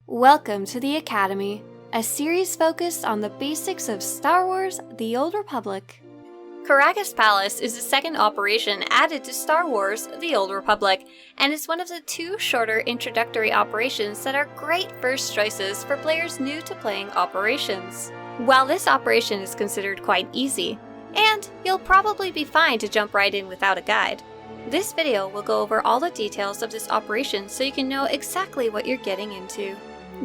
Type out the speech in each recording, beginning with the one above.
Welcome to the Academy, a series focused on the basics of Star Wars: The Old Republic. Karagga's Palace is the second operation added to Star Wars: The Old Republic, and is one of the two shorter introductory operations that are great first choices for players new to playing operations. While this operation is considered quite easy, and you'll probably be fine to jump right in without a guide, this video will go over all the details of this operation so you can know exactly what you're getting into.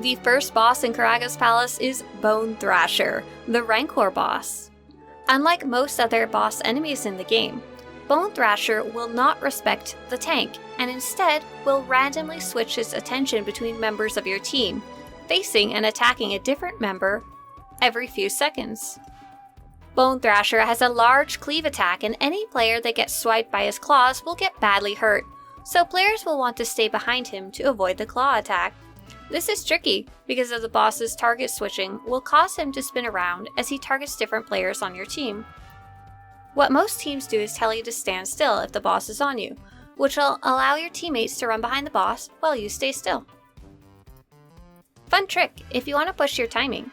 The first boss in Karagga's Palace is Bonethrasher, the Rancor boss. Unlike most other boss enemies in the game, Bonethrasher will not respect the tank, and instead will randomly switch his attention between members of your team, facing and attacking a different member every few seconds. Bonethrasher has a large cleave attack, and any player that gets swiped by his claws will get badly hurt, so players will want to stay behind him to avoid the claw attack. This is tricky because of the boss's target switching will cause him to spin around as he targets different players on your team. What most teams do is tell you to stand still if the boss is on you, which will allow your teammates to run behind the boss while you stay still. Fun trick if you want to push your timing.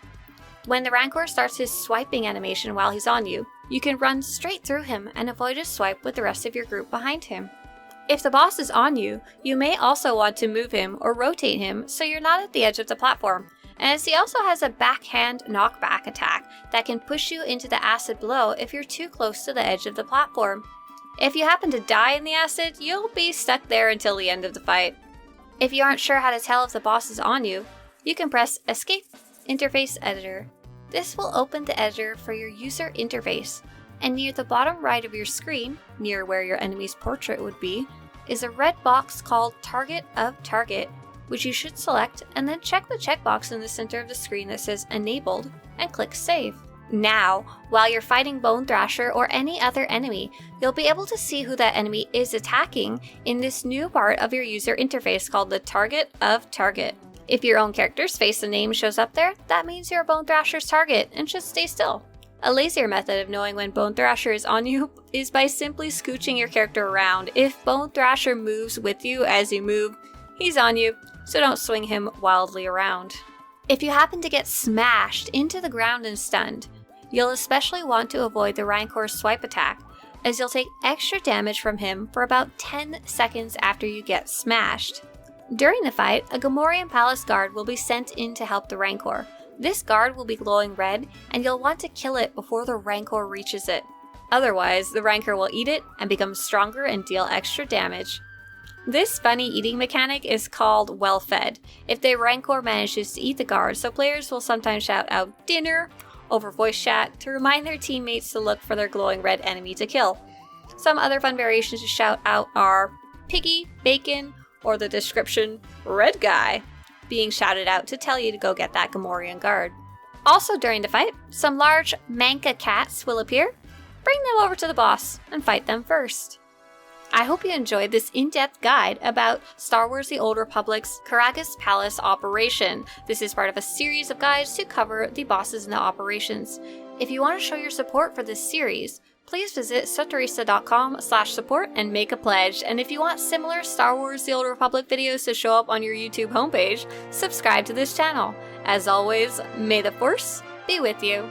When the Rancor starts his swiping animation while he's on you, you can run straight through him and avoid a swipe with the rest of your group behind him. If the boss is on you, you may also want to move him or rotate him so you're not at the edge of the platform, as he also has a backhand knockback attack that can push you into the acid below if you're too close to the edge of the platform. If you happen to die in the acid, you'll be stuck there until the end of the fight. If you aren't sure how to tell if the boss is on you, you can press Escape Interface Editor. This will open the editor for your user interface, and near the bottom right of your screen, near where your enemy's portrait would be, is a red box called Target of Target, which you should select and then check the checkbox in the center of the screen that says Enabled and click Save. Now, while you're fighting Bonethrasher or any other enemy, you'll be able to see who that enemy is attacking in this new part of your user interface called the Target of Target. If your own character's face and name shows up there, that means you're Bonethrasher's target and should stay still. A lazier method of knowing when Bonethrasher is on you is by simply scooching your character around. If Bonethrasher moves with you as you move, he's on you, so don't swing him wildly around. If you happen to get smashed into the ground and stunned, you'll especially want to avoid the Rancor's swipe attack, as you'll take extra damage from him for about 10 seconds after you get smashed. During the fight, a Gamorrean Palace guard will be sent in to help the Rancor. This guard will be glowing red, and you'll want to kill it before the Rancor reaches it. Otherwise, the Rancor will eat it and become stronger and deal extra damage. This funny eating mechanic is called well fed if the Rancor manages to eat the guard, so players will sometimes shout out "dinner" over voice chat to remind their teammates to look for their glowing red enemy to kill. Some other fun variations to shout out are piggy, bacon, or the description, red guy, being shouted out to tell you to go get that Gamorrean guard. Also during the fight, some large Manka cats will appear. Bring them over to the boss and fight them first. I hope you enjoyed this in-depth guide about Star Wars: The Old Republic's Karagga's Palace operation. This is part of a series of guides to cover the bosses and the operations. If you want to show your support for this series, please visit Swtorista.com/support and make a pledge. And if you want similar Star Wars: The Old Republic videos to show up on your YouTube homepage, subscribe to this channel. As always, may the Force be with you.